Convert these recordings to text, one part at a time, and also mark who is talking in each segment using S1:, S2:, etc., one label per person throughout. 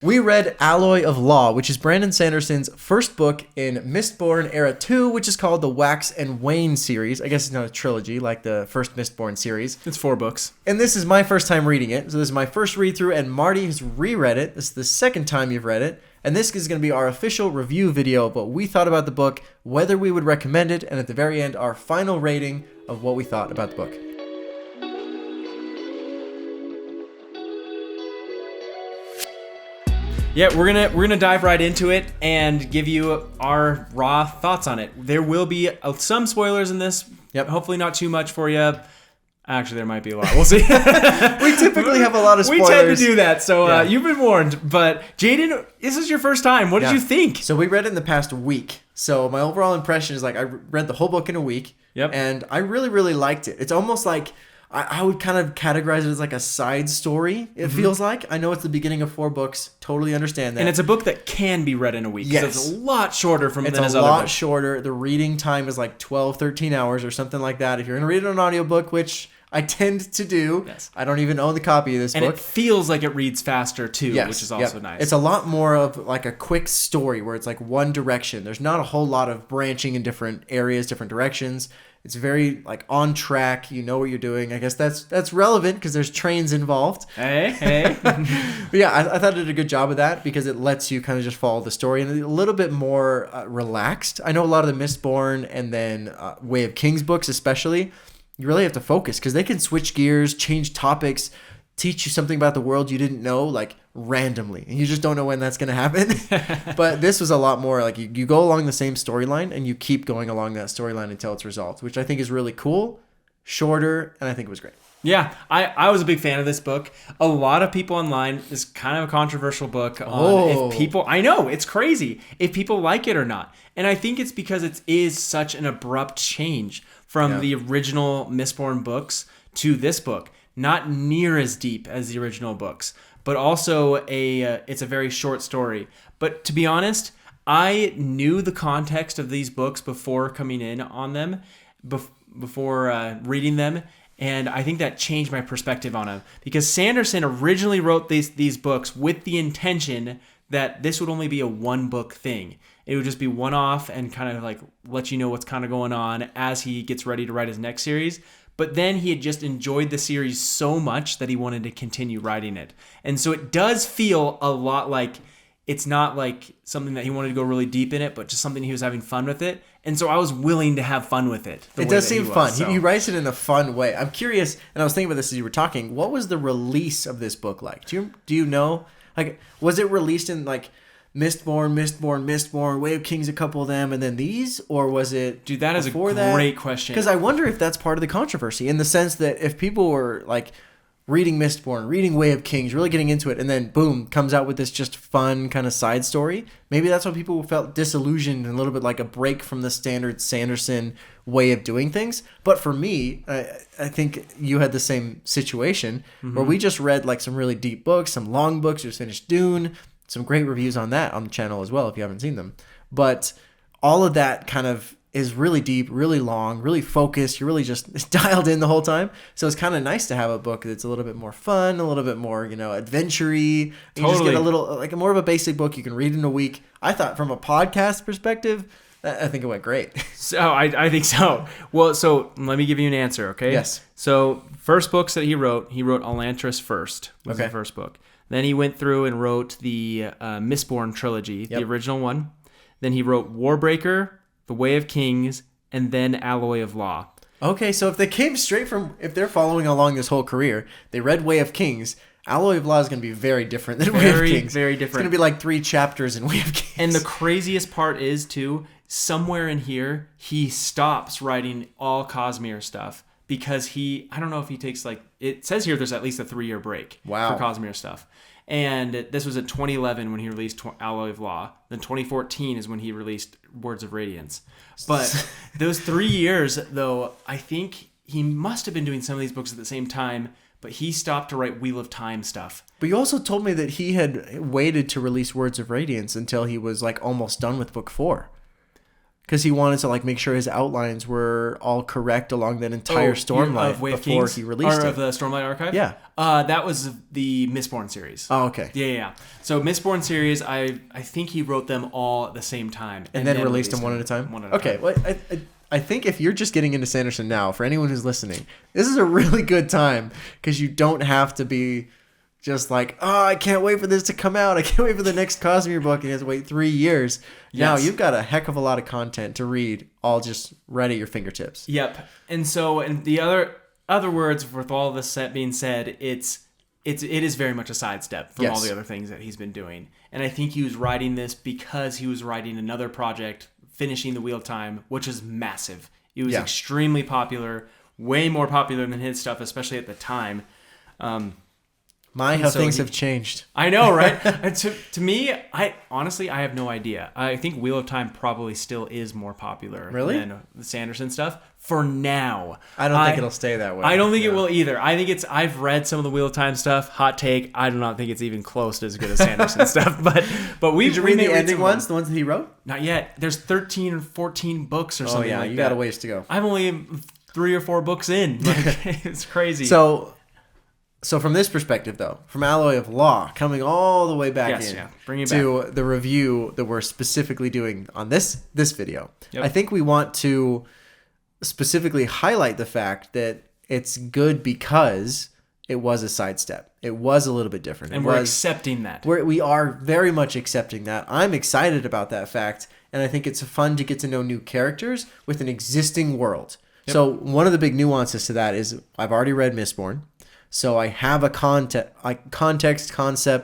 S1: We read Alloy of Law, which is Brandon Sanderson's first book in Mistborn Era 2, which is called the Wax and Wane series. I guess it's not a trilogy like the first Mistborn series.
S2: It's 4 books.
S1: And this is my first time reading it. So this is my first read through, and Marty has reread it. This is the second time you've read it. And this is going to be our official review video of what we thought about the book, whether we would recommend it, and at the very end, our final rating of what we thought about the book.
S2: Yeah, we're gonna dive right into it and give you our raw thoughts on it. There will be some spoilers in this.
S1: Yep.
S2: Hopefully not too much for you. Actually, there might be a lot. We'll see.
S1: We typically have a lot of spoilers.
S2: We tend to do that, so
S1: Yeah.
S2: you've been warned. But Jaden, this is your first time. What did you think?
S1: So we read it in the past week. So my overall impression is like I read the whole book in a week.
S2: Yep.
S1: And I really, really liked it. It's almost like I would kind of categorize it as like a side story, it feels like. I know it's the beginning of 4 books. Totally understand that.
S2: And it's a book that can be read in a week.
S1: Yes.
S2: It's a lot shorter than his
S1: a
S2: other
S1: lot
S2: books.
S1: shorter. The reading time is like 12, 13 hours or something like that. If you're going to read it on an audiobook, which I tend to do.
S2: Yes.
S1: I don't even own the copy of this
S2: and
S1: book.
S2: it feels like it reads faster too,
S1: Yes,
S2: which is also
S1: yep.
S2: nice.
S1: It's a lot more of like a quick story where it's like one direction. There's not a whole lot of branching in different areas, different directions. It's very like on track. You know what you're doing. I guess that's relevant because there's trains involved.
S2: Hey.
S1: But yeah, I thought it did a good job of that because it lets you kind of just follow the story and a little bit more relaxed. I know a lot of the Mistborn and then Way of Kings books especially, you really have to focus because they can switch gears, change topics, teach you something about the world you didn't know, like randomly, and you just don't know when that's going to happen. But this was a lot more like you go along the same storyline and you keep going along that storyline until it's resolved, which I think is really cool, shorter, and I think it was great.
S2: Yeah, I was a big fan of this book. A lot of people online, it's kind of a controversial book on if people, I know, it's crazy, if people like it or not. And I think it's because it is such an abrupt change from the original Mistborn books to this book. Not near as deep as the original books, but also it's a very short story. But to be honest, I knew the context of these books before coming in on them, before reading them, and I think that changed my perspective on them. Because Sanderson originally wrote these books with the intention that this would only be a 1-book thing. It would just be one-off and kind of like let you know what's kind of going on as he gets ready to write his next series. But then he had just enjoyed the series so much that he wanted to continue writing it. And so it does feel a lot like it's not like something that he wanted to go really deep in it, but just something he was having fun with it. And so I was willing to have fun with it.
S1: It does seem fun. He writes it in a fun way. I'm curious, and I was thinking about this as you were talking, what was the release of this book like? Do you know? Like, was it released in like Mistborn, Way of Kings, a couple of them, and then these? Or was it
S2: Dude, that is a great question.
S1: Because I wonder if that's part of the controversy, in the sense that if people were like reading Mistborn, reading Way of Kings, really getting into it, and then boom, comes out with this just fun kind of side story, maybe that's why people felt disillusioned and a little bit like a break from the standard Sanderson way of doing things. But for me, I think you had the same situation where we just read like some really deep books, some long books. We just finished Dune. Some great reviews on that on the channel as well if you haven't seen them. But all of that kind of is really deep, really long, really focused. You're really just dialed in the whole time. So it's kind of nice to have a book that's a little bit more fun, a little bit more, adventure-y. You just get a little, like more of a basic book you can read in a week. I thought from a podcast perspective, I think it went great.
S2: So I think so. Well, so let me give you an answer, okay?
S1: Yes.
S2: So first books that he wrote Elantris first. Was the first book. Then he went through and wrote the Mistborn trilogy, the original one. Then he wrote Warbreaker, The Way of Kings, and then Alloy of Law.
S1: Okay, so if they came straight from, if they're following along this whole career, they read Way of Kings, Alloy of Law is going to be very different than Way of Kings.
S2: Very different.
S1: It's going to be like 3 chapters in Way of Kings.
S2: And the craziest part is, too, somewhere in here, he stops writing all Cosmere stuff. Because I don't know if he takes it says here there's at least a 3-year break for Cosmere stuff. And this was in 2011 when he released Alloy of Law. Then 2014 is when he released Words of Radiance. But those 3 years, though, I think he must have been doing some of these books at the same time, but he stopped to write Wheel of Time stuff.
S1: But you also told me that he had waited to release Words of Radiance until he was like almost done with book 4. because he wanted to like make sure his outlines were all correct along that entire Stormlight before he released it.
S2: Of the Stormlight Archive?
S1: Yeah.
S2: That was the Mistborn series.
S1: Oh, okay.
S2: Yeah. So Mistborn series, I think he wrote them all at the same time.
S1: And then released them one at a time?
S2: One at a time.
S1: Okay. Well, I think if you're just getting into Sanderson now, for anyone who's listening, this is a really good time because you don't have to be just like, oh, I can't wait for this to come out. I can't wait for the next Cosmere book. And you have to wait 3 years. Yes. Now you've got a heck of a lot of content to read, all just right at your fingertips.
S2: Yep. And so, in the other words, with all this being said, it is very much a sidestep from all the other things that he's been doing. And I think he was writing this because he was writing another project, finishing the Wheel of Time, which is massive. It was extremely popular, way more popular than his stuff, especially at the time.
S1: How things have changed.
S2: I know, right? to me, I have no idea. I think Wheel of Time probably still is more popular than the Sanderson stuff for now.
S1: I don't think it'll stay that way.
S2: I don't think it will either. I think I've read some of the Wheel of Time stuff. Hot take. I do not think it's even close to as good as Sanderson stuff. But
S1: did you read the ending ones, the ones that he wrote?
S2: Not yet. There's 13 or 14 books or something like that. Oh yeah,
S1: you got a ways to go.
S2: I'm only 3 or 4 books in. Like, it's crazy.
S1: So from this perspective, though, from Alloy of Law, coming all the way back to the review that we're specifically doing on this video, I think we want to specifically highlight the fact that it's good because it was a sidestep. It was a little bit different.
S2: And we're accepting that.
S1: We are very much accepting that. I'm excited about that fact, and I think it's fun to get to know new characters with an existing world. Yep. So one of the big nuances to that is I've already read Mistborn. So I have a concept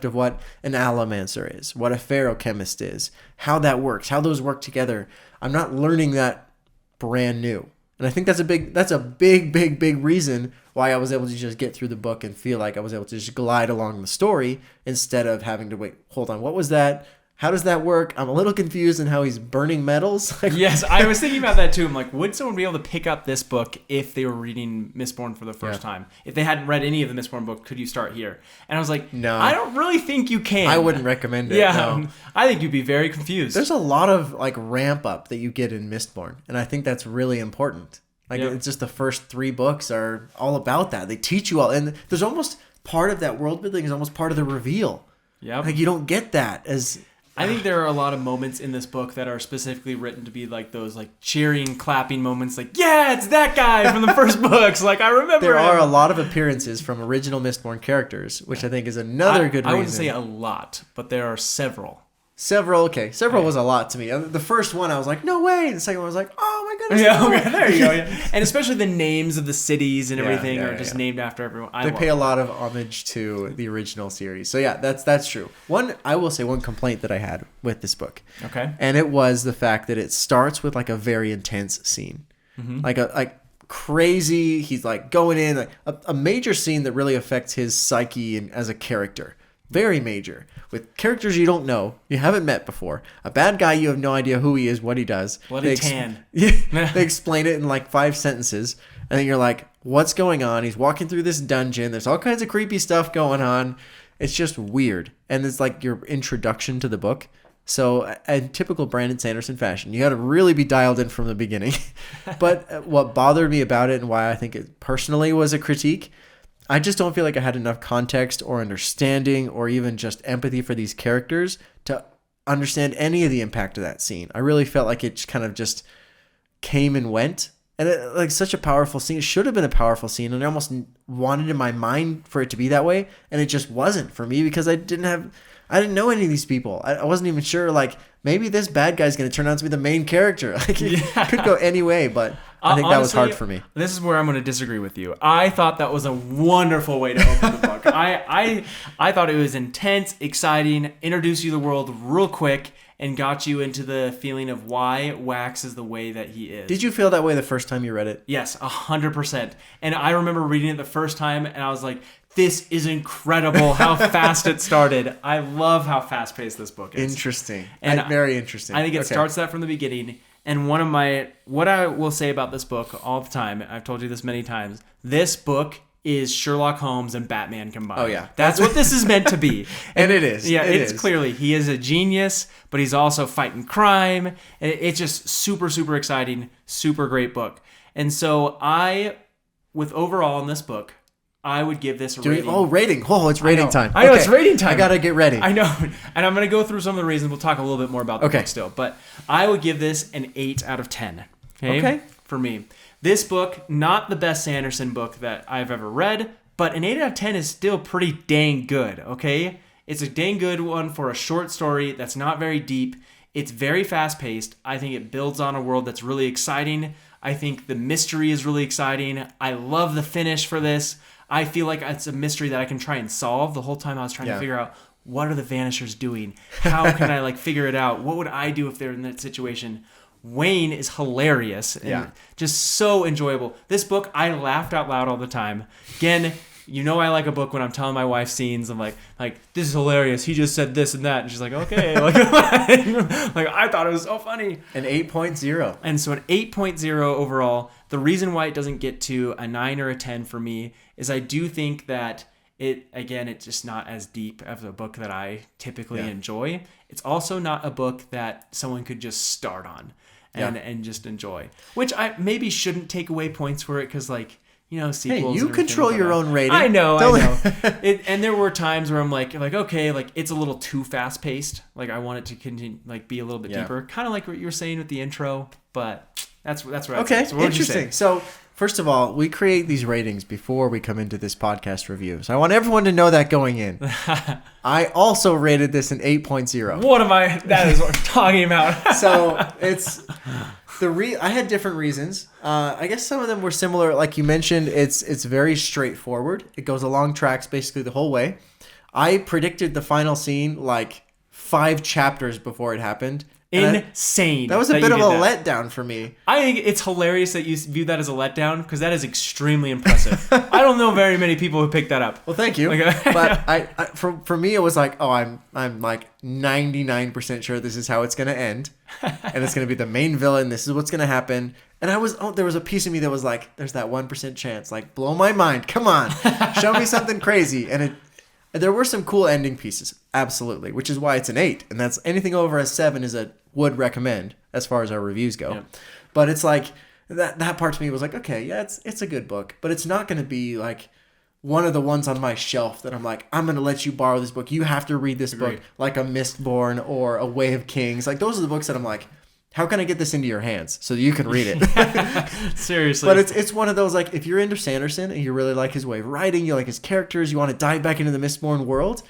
S1: of what an allomancer is, what a ferrochemist is, how that works, how those work together. I'm not learning that brand new. And I think that's a big reason why I was able to just get through the book and feel like I was able to just glide along the story instead of having to wait, hold on, what was that? How does that work? I'm a little confused in how he's burning metals.
S2: Yes, I was thinking about that too. I'm like, would someone be able to pick up this book if they were reading Mistborn for the first time? If they hadn't read any of the Mistborn book, could you start here? And I was like, no, I don't really think you can.
S1: I wouldn't recommend it.
S2: Yeah,
S1: no.
S2: I think you'd be very confused.
S1: There's a lot of like ramp up that you get in Mistborn, and I think that's really important. It's just the first 3 books are all about that. They teach you all, and there's almost part of that world building is almost part of the reveal. Yeah, like you don't get that as.
S2: I think there are a lot of moments in this book that are specifically written to be like those like cheering, clapping moments. Like, yeah, it's that guy from the first books. Like, I remember
S1: there are a lot of appearances from original Mistborn characters, which I think is another good reason.
S2: I wouldn't say a lot, but there are several.
S1: Several was a lot to me. The first one, I was like, no way. The second one, I was like, oh my goodness.
S2: Yeah, okay, there you go. Yeah. And especially the names of the cities and everything are just named after everyone.
S1: They pay a lot of homage to the original series. So yeah, that's true. I will say one complaint that I had with this book.
S2: Okay.
S1: And it was the fact that it starts with like a very intense scene. Mm-hmm. Like crazy, he's like going in, like a major scene that really affects his psyche and as a character. Very major. With characters you don't know, you haven't met before. A bad guy, you have no idea who he is, what he does.
S2: Bloody tan.
S1: They explain it in like 5 sentences. And then you're like, what's going on? He's walking through this dungeon. There's all kinds of creepy stuff going on. It's just weird. And it's like your introduction to the book. So in typical Brandon Sanderson fashion, you got to really be dialed in from the beginning. But what bothered me about it and why I think it personally was a critique, I just don't feel like I had enough context or understanding or even just empathy for these characters to understand any of the impact of that scene. I really felt like it kind of just came and went. And like such a powerful scene. It should have been a powerful scene. And I almost wanted in my mind for it to be that way. And it just wasn't for me because I didn't know any of these people. I wasn't even sure, like, maybe this bad guy's going to turn out to be the main character. Like, it could go any way, but I think that was hard for me.
S2: This is where I'm going to disagree with you. I thought that was a wonderful way to open the book. I thought it was intense, exciting, introduced you to the world real quick, and got you into the feeling of why Wax is the way that he is.
S1: Did you feel that way the first time you read it?
S2: Yes, 100%. And I remember reading it the first time, and I was like, this is incredible how fast it started. I love how fast-paced this book is.
S1: Interesting. And very interesting.
S2: I think it starts that from the beginning. And what I will say about this book all the time, I've told you this many times, this book is Sherlock Holmes and Batman combined.
S1: Oh, yeah.
S2: That's what this is meant to be.
S1: And it is.
S2: Yeah,
S1: It
S2: it's
S1: is.
S2: clearly. He is a genius, but he's also fighting crime. And it's just super, super exciting, super great book. And so with overall in this book, I would give this a rating.
S1: Rating. Oh, it's rating time.
S2: I know,
S1: Okay.
S2: it's rating time.
S1: I got to get ready.
S2: I know. And I'm going to go through some of the reasons. We'll talk a little bit more about the book still. But I would give this an 8 out of 10. Okay? For me. This book, not the best Sanderson book that I've ever read, but an 8 out of 10 is still pretty dang good, okay? It's a dang good one for a short story that's not very deep. It's very fast-paced. I think it builds on a world that's really exciting. I think the mystery is really exciting. I love the finish for this. I feel like it's a mystery that I can try and solve. The whole time I was trying to figure out, what are the Vanishers doing? How can I figure it out? What would I do if they're in that situation? Wayne is hilarious and just so enjoyable. This book, I laughed out loud all the time. Again, you know I like a book when I'm telling my wife scenes. I'm like, this is hilarious. He just said this and that. And she's like, okay. I thought it was so funny.
S1: An 8.0.
S2: And so an 8.0 overall. The reason why it doesn't get to a 9 or a 10 for me is I do think that it's just not as deep as a book that I typically enjoy. It's also not a book that someone could just start on and just enjoy, which I maybe shouldn't take away points for it because sequels.
S1: Hey, you control your own rating.
S2: I know. And there were times where I'm okay, it's a little too fast paced. I want it to continue, be a little bit deeper, kind of like what you were saying with the intro. But that's what I'd say. So what would you say?
S1: So first of all, we create these ratings before we come into this podcast review. So I want everyone to know that going in. I also rated this an 8.0.
S2: That is what we're talking about.
S1: So it's I had different reasons. I guess some of them were similar. Like you mentioned, it's very straightforward. It goes along tracks basically the whole way. I predicted the final scene 5 chapters before it happened.
S2: Insane.
S1: That was a bit of a letdown for me.
S2: I think it's hilarious that you view that as a letdown because that is extremely impressive. I don't know very many people who pick that up.
S1: Well, thank you. But for me, it was I'm 99% sure this is how it's going to end. And it's going to be the main villain. This is what's going to happen. And there was a piece of me that was there's that 1% chance. Blow my mind. Come on. Show me something crazy. And there were some cool ending pieces. Absolutely. Which is why it's an 8. And that's anything over a 7 is would recommend as far as our reviews go. Yeah. But it's that part to me was okay, yeah, it's a good book, but it's not going to be one of the ones on my shelf that I'm I'm going to let you borrow this book. You have to read this book, like a Mistborn or a Way of Kings. Those are the books that I'm how can I get this into your hands so that you can read it?
S2: Seriously.
S1: But it's one of those if you're into Sanderson and you really like his way of writing, you like his characters, you want to dive back into the Mistborn world,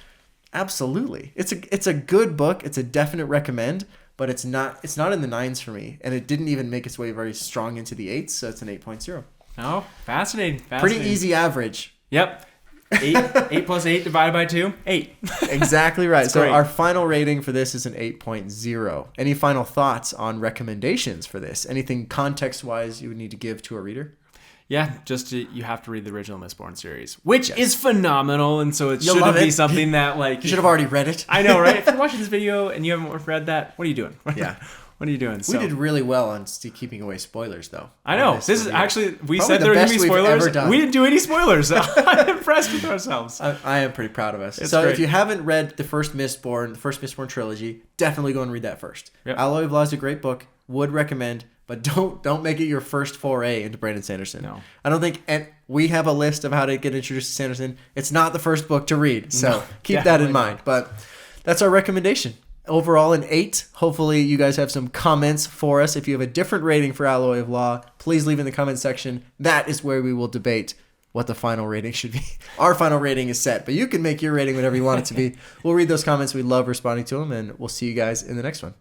S1: absolutely. It's a good book. It's a definite recommend. But it's not in the 9s for me. And it didn't even make its way very strong into the 8s, so it's an 8.0.
S2: Oh, fascinating.
S1: Pretty easy average.
S2: Yep. 8 plus 8 divided by 2, 8.
S1: Exactly right. So
S2: great.
S1: Our final rating for this is an 8.0. Any final thoughts on recommendations for this? Anything context-wise you would need to give to a reader?
S2: Yeah, you have to read the original Mistborn series, which is phenomenal, and so it shouldn't be something that
S1: you should have already read it.
S2: I know, right? If you're watching this video and you haven't read that, what are you doing?
S1: Yeah.
S2: What are you doing?
S1: We did really well on keeping away spoilers, though.
S2: I know. This is actually, we said there were going to be spoilers. We didn't do any spoilers. I'm impressed with ourselves.
S1: I am pretty proud of us. If you haven't read the first Mistborn trilogy, definitely go and read that first. Yep. Alloy of Law is a great book. Would recommend. But don't make it your first foray into Brandon Sanderson.
S2: No.
S1: I don't think... And we have a list of how to get introduced to Sanderson. It's not the first book to read. So keep that in mind. But that's our recommendation. Overall, an 8. Hopefully, you guys have some comments for us. If you have a different rating for Alloy of Law, please leave in the comment section. That is where we will debate what the final rating should be. Our final rating is set. But you can make your rating whatever you want it to be. We'll read those comments. We love responding to them. And we'll see you guys in the next one.